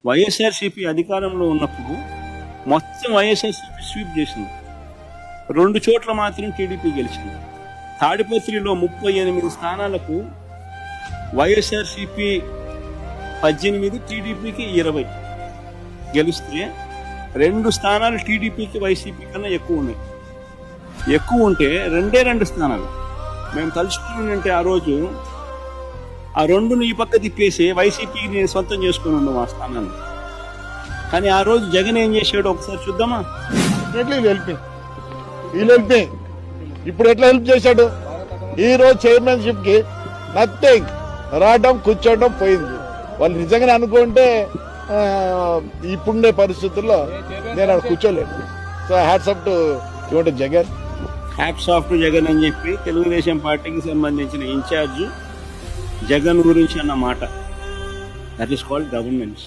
వైఎస్ఆర్సీపీ అధికారంలో ఉన్నప్పుడు మొత్తం వైఎస్ఆర్సీపీ స్వీప్ చేసింది. 2 చోట్ల మాత్రం టీడీపీ గెలిచింది. తాడిపత్రిలో 38 స్థానాలకు వైఎస్ఆర్సీపీ 18, టీడీపీకి 20 గెలిస్తే 2 స్థానాలు టీడీపీకి వైసీపీ కన్నా ఎక్కువ ఉన్నాయి. ఎక్కువ ఉంటే 2 స్థానాలు మేము తలుచుకున్నానంటే ఆ రోజు ఆ 2ను ఈ పక్క తిప్పేసి వైసీపీకి నేను సొంతం చేసుకుని ఉన్నాం ఆ స్థానాన్ని. కానీ ఆ రోజు జగన్ ఏం చేశాడు ఒకసారి చూద్దామా? వీళ్ళు ఇప్పుడు ఎట్లా హెల్ప్ చేశాడు? ఈ రోజు చైర్మన్షిప్ కి నథింగ్, రావడం కూర్చోవడం పోయింది. వాళ్ళు నిజంగానే అనుకుంటే ఇప్పుడుండే పరిస్థితుల్లో నేను అక్కడ కూర్చోలేదు. So hats off to Jagan. Hats off to Jagan అని చెప్పి తెలుగుదేశం పార్టీకి సంబంధించిన ఇన్ఛార్జ్ జగన్ గురించి అన్న మాట, దట్ ఈస్ కాల్డ్ గవర్నెన్స్.